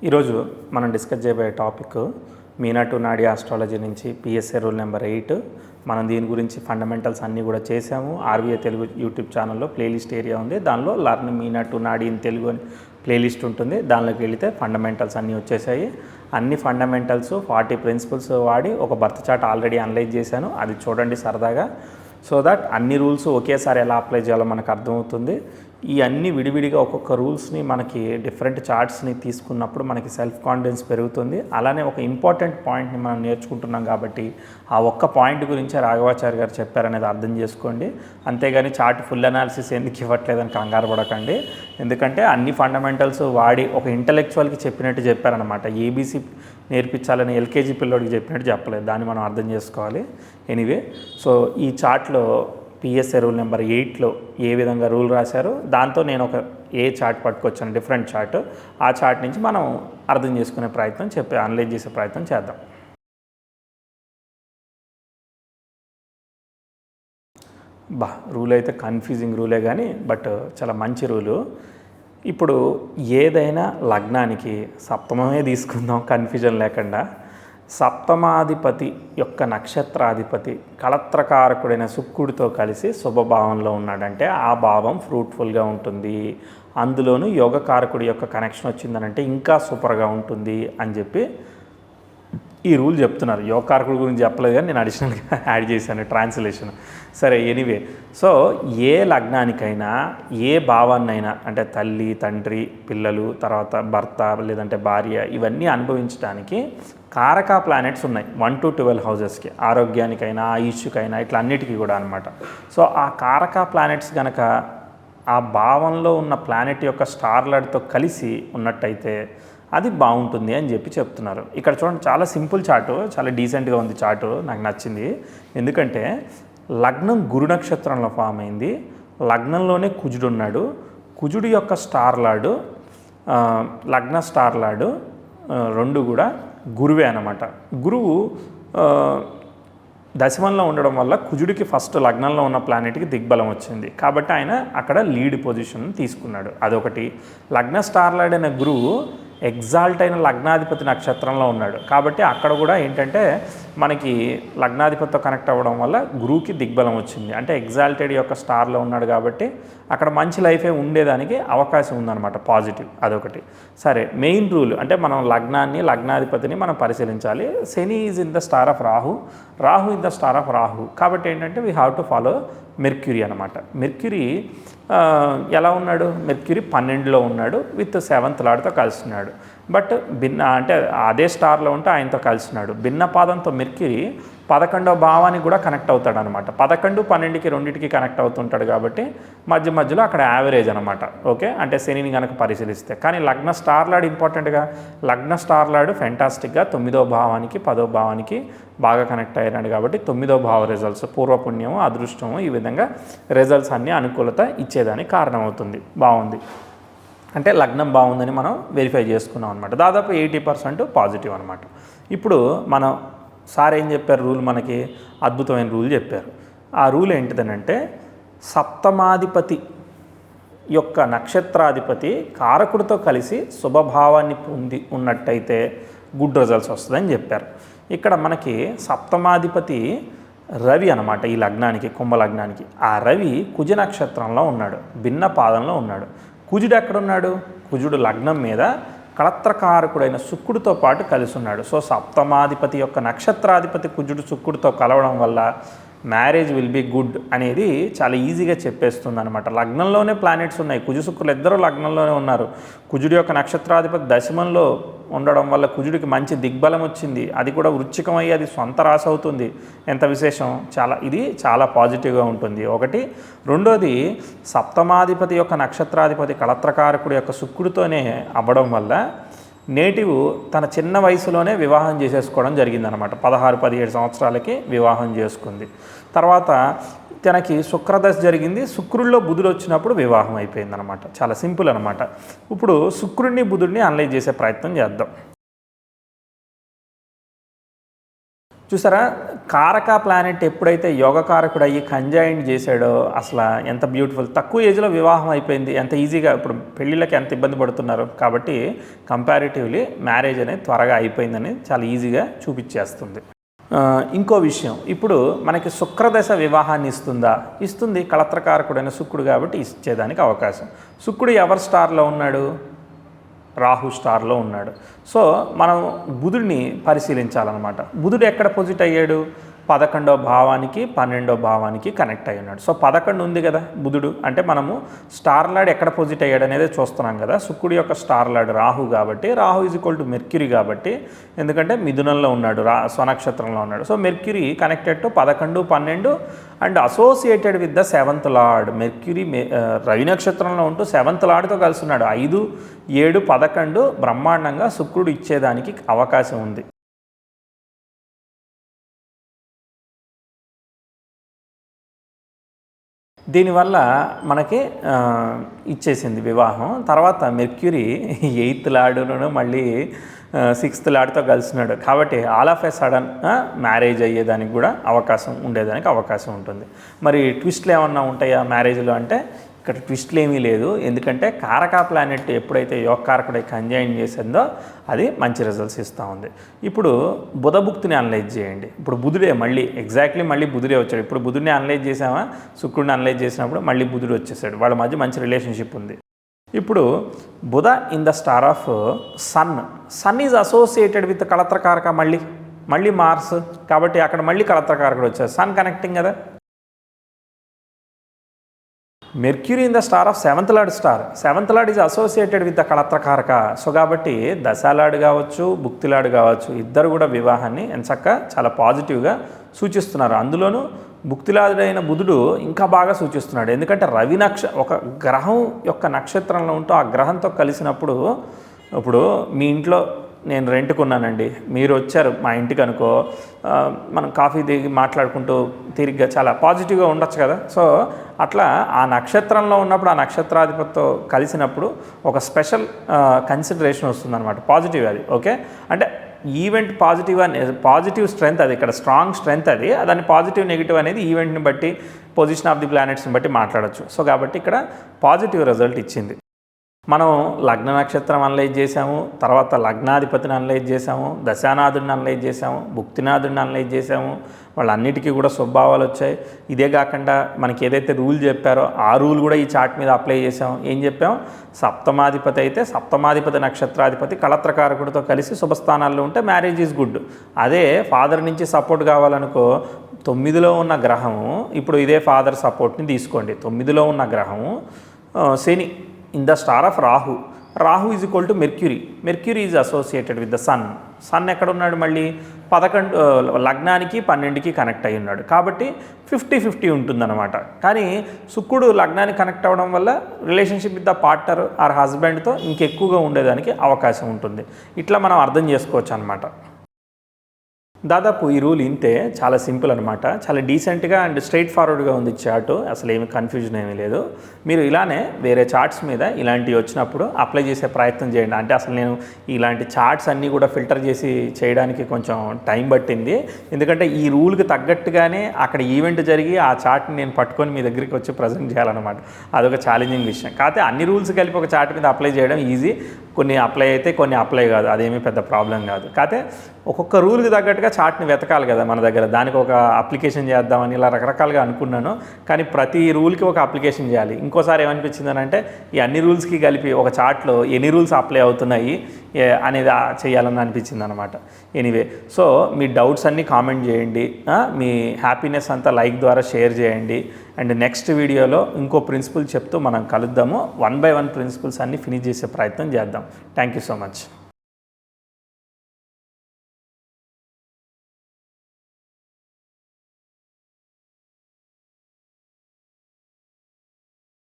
ఈరోజు మనం డిస్కస్ చేయబోయే టాపిక్ మీనా టు నాడి ఆస్ట్రాలజీ నుంచి పిఎస్ఏ రూల్ నెంబర్ 8. మనం దీని గురించి ఫండమెంటల్స్ అన్నీ కూడా చేసాము. ఆర్వీఏ తెలుగు యూట్యూబ్ ఛానల్లో ప్లేలిస్ట్ ఏరియా ఉంది. దానిలో లర్న్ మీనా టు నాడి ఇన్ తెలుగు అని ప్లేలిస్ట్ ఉంటుంది. దానిలోకి వెళితే ఫండమెంటల్స్ అన్నీ వచ్చేసాయి. అన్ని ఫండమెంటల్స్ 40 ప్రిన్సిపల్స్ వాడి ఒక బర్త్ చార్ట్ ఆల్రెడీ అనలైజ్ చేశాను. అది చూడండి సరదాగా. సో దట్ అన్ని రూల్స్ ఒకేసారి ఎలా అప్లై చేయాలో మనకు అర్థమవుతుంది. ఈ అన్ని విడివిడిగా ఒక్కొక్క రూల్స్ని మనకి డిఫరెంట్ చార్ట్స్ని తీసుకున్నప్పుడు మనకి సెల్ఫ్ కాన్ఫిడెన్స్ పెరుగుతుంది. అలానే ఒక ఇంపార్టెంట్ పాయింట్ని మనం నేర్చుకుంటున్నాం కాబట్టి ఆ ఒక్క పాయింట్ గురించే రాఘవాచారి గారు చెప్పారనేది అర్థం చేసుకోండి. అంతేగాని చార్ట్ ఫుల్ అనాలిసిస్ ఎందుకు ఇవ్వట్లేదని కంగారు పడకండి. ఎందుకంటే అన్ని ఫండమెంటల్స్ వాడి ఒక ఇంటలెక్చువల్కి చెప్పినట్టు చెప్పారనమాట. ఏబీసీ నేర్పించాలని ఎల్కేజీ పిల్లోడికి చెప్పినట్టు చెప్పలేదు. దాన్ని మనం అర్థం చేసుకోవాలి. ఎనీవే, సో ఈ చార్ట్లో పిఎస్ఏ రూల్ నెంబర్ 8లో ఏ విధంగా రూల్ రాశారు, దాంతో నేను ఒక చార్ట్ పట్టుకొచ్చాను, డిఫరెంట్ చార్ట్. ఆ చార్ట్ నుంచి మనం అర్థం చేసుకునే ప్రయత్నం అనలైజ్ చేసే ప్రయత్నం చేద్దాం. రూల్ అయితే కన్ఫ్యూజింగ్ రూలే కానీ బట్ చాలా మంచి రూలు. ఇప్పుడు ఏదైనా లగ్నానికి సప్తమమే తీసుకుందాం కన్ఫ్యూజన్ లేకుండా. సప్తమాధిపతి యొక్క నక్షత్రాధిపతి కళత్రకారకుడైన శుక్రుడితో కలిసి శుభభావంలో ఉన్నాడంటే ఆ భావం ఫ్రూట్ఫుల్గా ఉంటుంది. అందులోనూ యోగకారకుడి యొక్క కనెక్షన్ వచ్చిందనంటే ఇంకా సూపర్గా ఉంటుంది అని చెప్పి ఈ రూల్ చెప్తున్నారు. యోగకారకుడి గురించి చెప్పలేదు కానీ నేను అడిషనల్గా యాడ్ చేశాను ట్రాన్స్లేషన్. సరే, ఎనీవే, సో ఏ లగ్నానికైనా ఏ భావాన్నైనా అంటే తల్లి, తండ్రి, పిల్లలు, తర్వాత భర్త లేదంటే భార్య ఇవన్నీ అనుభవించడానికి కారకా ప్లానెట్స్ ఉన్నాయి 1 to 12 హౌజెస్కి. ఆరోగ్యానికైనా, ఆయుష్కైనా ఇట్లా అన్నిటికీ కూడా అనమాట. సో ఆ కారకా ప్లానెట్స్ కనుక ఆ భావంలో ఉన్న ప్లానెట్ యొక్క స్టార్లడ్తో కలిసి ఉన్నట్టయితే అది బాగుంటుంది అని చెప్పి చెప్తున్నారు. ఇక్కడ చూడండి, చాలా సింపుల్ చార్టు, చాలా డీసెంట్గా ఉంది చార్టు, నాకు నచ్చింది. ఎందుకంటే లగ్నం గురు నక్షత్రంలో ఫామ్ అయింది. లగ్నంలోనే కుజుడు ఉన్నాడు. కుజుడు యొక్క స్టార్లాడు, లగ్న స్టార్లాడు రెండు కూడా గురువే అన్నమాట. గురువు దశమంలో ఉండడం వల్ల కుజుడికి ఫస్ట్ లగ్నంలో ఉన్న ప్లానెట్కి దిగ్బలం వచ్చింది కాబట్టి ఆయన అక్కడ లీడ్ పొజిషన్ తీసుకున్నాడు. అదొకటి. లగ్న స్టార్లాడ్ అయిన గురువు ఎగ్జాల్ట్ అయిన లగ్నాధిపతి నక్షత్రంలో ఉన్నాడు కాబట్టి అక్కడ కూడా ఏంటంటే మనకి లగ్నాధిపతితో కనెక్ట్ అవ్వడం వల్ల గురువుకి దిగ్బలం వచ్చింది. అంటే ఎగ్జాల్టెడ్ యొక్క స్టార్లో ఉన్నాడు కాబట్టి అక్కడ మంచి లైఫే ఉండేదానికి అవకాశం ఉందన్నమాట, పాజిటివ్. అదొకటి. సరే, మెయిన్ రూల్ అంటే మనం లగ్నాన్ని, లగ్నాధిపతిని మనం పరిశీలించాలి. Shani is in the star of Rahu, Rahu in the star of Rahu. కాబట్టి ఏంటంటే we have to follow Mercury అనమాట. మెర్క్యూరీ ఎలా ఉన్నాడు? మెర్క్యూరీ 12లో ఉన్నాడు, విత్ 7th లార్డ్తో కలిసినాడు. బట్ అంటే అదే స్టార్లో ఉంటే ఆయనతో కలిసినాడు. భిన్న పాదంతో మెర్క్యూరీ 11వ భావానికి కూడా కనెక్ట్ అవుతాడు అనమాట. 11, 12కి రెండింటికి కనెక్ట్ అవుతుంటాడు కాబట్టి మధ్యలో అక్కడ యావరేజ్ అనమాట. ఓకే, అంటే శనిని కనుక పరిశీలిస్తే. కానీ లగ్న స్టార్లాడ్ ఇంపార్టెంట్గా, లగ్న స్టార్లాడ్ ఫెంటాస్టిక్గా 9వ భావానికి 10వ భావానికి బాగా కనెక్ట్ అయ్యాడు కాబట్టి 9వ భావ రిజల్ట్స్, పూర్వపుణ్యము, అదృష్టము, ఈ విధంగా రిజల్ట్స్ అన్నీ అనుకూలత ఇచ్చేదానికి కారణమవుతుంది. బాగుంది అంటే లగ్నం బాగుందని మనం వెరిఫై చేసుకున్నాం అనమాట. దాదాపు 80% పాజిటివ్ అనమాట. ఇప్పుడు మనం సార్ ఏం చెప్పారు? రూల్ మనకి అద్భుతమైన రూల్ చెప్పారు. ఆ రూల్ ఏంటిదనంటే సప్తమాధిపతి యొక్క నక్షత్రాధిపతి కారకుడితో కలిసి శుభభావాన్ని పొంది ఉన్నట్టయితే గుడ్ రిజల్ట్స్ వస్తుందని చెప్పారు. ఇక్కడ మనకి సప్తమాధిపతి రవి అనమాట. ఈ లగ్నానికి, కుంభలగ్నానికి ఆ రవి కుజ నక్షత్రంలో ఉన్నాడు, భిన్న పాదంలో ఉన్నాడు. కుజుడు ఎక్కడున్నాడు? కుజుడు లగ్నం మీద కళత్రకారకుడైన శుక్రుడితో పాటు కలిసి ఉన్నాడు. సో సప్తమాధిపతి యొక్క నక్షత్రాధిపతి కుజుడు శుక్రుడితో కలవడం వల్ల మ్యారేజ్ విల్ బీ గుడ్ అనేది చాలా ఈజీగా చెప్పేస్తుంది అనమాట. లగ్నంలోనే ప్లానెట్స్ ఉన్నాయి, కుజు శుక్రులు ఇద్దరు లగ్నంలోనే ఉన్నారు. కుజుడి యొక్క నక్షత్రాధిపతి దశమంలో ఉండడం వల్ల కుజుడికి మంచి దిగ్బలం వచ్చింది. అది కూడా వృశ్చికం అయ్యి అది సొంత రాశి అవుతుంది. ఎంత విశేషం! ఇది చాలా పాజిటివ్గా ఉంటుంది. ఒకటి. రెండోది, సప్తమాధిపతి యొక్క నక్షత్రాధిపతి కళత్రకారకుడి యొక్క శుక్రుడితోనే అవ్వడం వల్ల నేటివ్ తన చిన్న వయసులోనే వివాహం చేసేసుకోవడం జరిగిందనమాట. 16-17 సంవత్సరాలకి వివాహం చేసుకుంది. తర్వాత తనకి శుక్రదశ జరిగింది. శుక్రుల్లో బుధుడు వచ్చినప్పుడు వివాహం అయిపోయిందనమాట. చాలా సింపుల్ అనమాట. ఇప్పుడు శుక్రుడిని, బుధుడిని అనలైజ్ చేసే ప్రయత్నం చేద్దాం. చూసారా, కారక ప్లానెట్ ఎప్పుడైతే యోగకారకుడు అయ్యి కంజాయింట్ చేశాడో అసలు ఎంత బ్యూటిఫుల్. తక్కువ ఏజ్లో వివాహం అయిపోయింది. ఎంత ఈజీగా, ఇప్పుడు పెళ్ళిళ్ళకి ఎంత ఇబ్బంది పడుతున్నారు కాబట్టి కంపారిటివ్లీ మ్యారేజ్ అనేది త్వరగా అయిపోయిందని చాలా ఈజీగా చూపించేస్తుంది. ఇంకో విషయం, ఇప్పుడు మనకి శుక్రదశ వివాహాన్ని ఇస్తుంది. కళత్రకారకుడైన శుక్రుడు కాబట్టి ఇచ్చేదానికి అవకాశం. శుక్రుడు ఎవరి స్టార్లో ఉన్నాడు? రాహు స్టార్లో ఉన్నాడు. సో మనం బుధుడిని పరిశీలించాలన్నమాట. బుధుడు ఎక్కడ పొజిట్ అయ్యాడు? 11వ భావానికి 12వ భావానికి కనెక్ట్ అయి ఉన్నాడు. సో 11 ఉంది కదా బుధుడు, అంటే మనము స్టార్ లార్డ్ ఎక్కడ పొజిట్ అయ్యాడు అనేది చూస్తున్నాం కదా. శుక్రుడి యొక్క స్టార్ లార్డ్ రాహు కాబట్టి, Rahu is equal to mercury కాబట్టి, ఎందుకంటే మిథునంలో ఉన్నాడు, స్వనక్షత్రంలో ఉన్నాడు. So mercury connected to 11, 12 and associated with the 7th lord. Mercury Ravi నక్షత్రంలో ఉంటూ 7th లార్డ్తో కలిసి ఉన్నాడు. 5, 7, 11 బ్రహ్మాండంగా శుక్రుడు ఇచ్చేదానికి అవకాశం ఉంది. దీనివల్ల మనకి ఇచ్చేసింది వివాహం. తర్వాత మెర్క్యూరీ 8th లార్డును మళ్ళీ 6th లార్డ్తో కలిసినాడు కాబట్టి all of a sudden marriage అయ్యేదానికి కూడా అవకాశం ఉండేదానికి అవకాశం ఉంటుంది. మరి ట్విస్ట్లు ఏమన్నా ఉంటాయా మ్యారేజ్లో అంటే ఇక్కడ ట్విస్ట్లు ఏమీ లేదు. ఎందుకంటే కారకా ప్లానెట్ ఎప్పుడైతే యోగకారకుడై కంజైన్ చేసిందో అది మంచి రిజల్ట్స్ ఇస్తూ ఉంది. ఇప్పుడు బుధభుక్తిని అనలైజ్ చేయండి. ఇప్పుడు బుధుడే మళ్ళీ బుధుడే వచ్చాడు. ఇప్పుడు బుధుడిని అనలైజ్ చేసామా, శుక్రుడిని అనలైజ్ చేసినప్పుడు మళ్ళీ బుధుడు వచ్చేసాడు. వాళ్ళ మధ్య మంచి రిలేషన్షిప్ ఉంది. ఇప్పుడు Budha in the star of Sun is associated with కళత్రకారక, మళ్ళీ మార్స్ కాబట్టి అక్కడ మళ్ళీ కళత్రకారకుడు వచ్చారు. సన్ కనెక్టింగ్ కదా. Mercury in the star of 7th lord star. 7th lord is associated with the కళత్రకారక. సో కాబట్టి దశాలార్డ్ కావచ్చు, భుక్తిలార్డ్ కావచ్చు, ఇద్దరు కూడా వివాహాన్ని ఎంచక్కా చాలా పాజిటివ్గా సూచిస్తున్నారు. అందులోనూ భుక్తిలార్డ్ అయిన బుధుడు ఇంకా బాగా సూచిస్తున్నాడు. ఎందుకంటే రవి ఒక గ్రహం యొక్క నక్షత్రంలో ఉంటూ ఆ గ్రహంతో కలిసినప్పుడు, ఇప్పుడు మీ ఇంట్లో నేను రెంట్కున్నానండి, మీరు వచ్చారు మా ఇంటికి అనుకో, మనం కాఫీ దిగి మాట్లాడుకుంటూ తిరిగ్గా చాలా పాజిటివ్గా ఉండొచ్చు కదా. సో అట్లా ఆ నక్షత్రంలో ఉన్నప్పుడు ఆ నక్షత్రాధిపతితో కలిసినప్పుడు ఒక స్పెషల్ కన్సిడరేషన్ వస్తుందన్నమాట. పాజిటివ్ అది. ఓకే, అంటే ఈవెంట్ పాజిటివ్ స్ట్రెంగ్త్ అది, ఇక్కడ స్ట్రాంగ్ స్ట్రెంగ్త్ అది. దాని పాజిటివ్ నెగిటివ్ అనేది ఈవెంట్ని బట్టి, పొజిషన్ ఆఫ్ ది ప్లానెట్స్ని బట్టి మాట్లాడచ్చు. సో కాబట్టి ఇక్కడ పాజిటివ్ రిజల్ట్ ఇచ్చింది. మనం లగ్న నక్షత్రం అనలైజ్ చేసాము, తర్వాత లగ్నాధిపతిని అనలైజ్ చేసాము, దశానాథుడిని అనలైజ్ చేసాము, భుక్తినాథుడిని అనలైజ్ చేసాము. వాళ్ళన్నిటికీ కూడా స్వభావాలు వచ్చాయి. ఇదే కాకుండా మనకి ఏదైతే రూల్ చెప్పారో ఆ రూల్ కూడా ఈ చార్ట్ మీద అప్లై చేసాము. ఏం చెప్పాం? సప్తమాధిపతి అయితే సప్తమాధిపతి నక్షత్రాధిపతి కళత్రకారకుడితో కలిసి శుభస్థానాల్లో ఉంటే మ్యారేజ్ ఈజ్ గుడ్. అదే ఫాదర్ నుంచి సపోర్ట్ కావాలనుకో, 9లో ఉన్న గ్రహము, ఇప్పుడు ఇదే ఫాదర్ సపోర్ట్ని తీసుకోండి. 9లో ఉన్న గ్రహము Shani in the star of Rahu is equal to Mercury is associated with the Sun ఎక్కడ ఉన్నాడు? మళ్ళీ 11 లగ్నానికి 12కి కనెక్ట్ అయి ఉన్నాడు కాబట్టి 50-50 ఉంటుందన్నమాట. కానీ శుక్రుడు లగ్నానికి కనెక్ట్ అవ్వడం వల్ల relationship with the partner or హస్బెండ్తో ఇంకెక్కువగా ఉండేదానికి అవకాశం ఉంటుంది. ఇట్లా మనం అర్థం చేసుకోవచ్చు అనమాట. దాదాపు ఈ రూల్ ఇంతే, చాలా సింపుల్ అనమాట. చాలా డీసెంట్గా అండ్ స్ట్రైట్ ఫార్వర్డ్గా ఉంది చార్టు. అసలు ఏమి కన్ఫ్యూజన్ ఏమీ లేదు. మీరు ఇలానే వేరే చార్ట్స్ మీద ఇలాంటివి వచ్చినప్పుడు అప్లై చేసే ప్రయత్నం చేయండి. అంటే అసలు నేను ఇలాంటి చార్ట్స్ అన్నీ కూడా ఫిల్టర్ చేసి చేయడానికి కొంచెం టైం పట్టింది. ఎందుకంటే ఈ రూల్కి తగ్గట్టుగానే అక్కడ ఈవెంట్ జరిగి ఆ చార్ట్ని నేను పట్టుకొని మీ దగ్గరికి వచ్చి ప్రజెంట్ చేయాలన్నమాట. అదొక ఛాలెంజింగ్ విషయం. కాకపోతే అన్ని రూల్స్ కలిపి ఒక చార్ట్ మీద అప్లై చేయడం ఈజీ. కొన్ని అప్లై అయితే కొన్ని అప్లై కాదు, అదేమీ పెద్ద ప్రాబ్లం కాదు. కాకపోతే ఒక్కొక్క రూల్కి తగ్గట్టుగా చార్ట్ని వెతకాలి కదా మన దగ్గర. దానికి ఒక అప్లికేషన్ చేద్దామని ఇలా రకరకాలుగా అనుకున్నాను. కానీ ప్రతి రూల్కి ఒక అప్లికేషన్ చేయాలి. ఇంకోసారి ఏమనిపించిందని అంటే ఈ అన్ని రూల్స్కి కలిపి ఒక చార్ట్లో ఎన్ని రూల్స్ అప్లై అవుతున్నాయి అనేది చేయాలని అనిపించింది అనమాట. ఎనీవే, సో మీ డౌట్స్ అన్నీ కామెంట్ చేయండి, మీ హ్యాపీనెస్ అంతా లైక్ ద్వారా షేర్ చేయండి. అండ్ నెక్స్ట్ వీడియోలో ఇంకో ప్రిన్సిపల్ చెప్తూ మనం కలుద్దాము. 1 by 1 ప్రిన్సిపల్స్ అన్నీ ఫినిష్ చేసే ప్రయత్నం చేద్దాం. Thank you so much.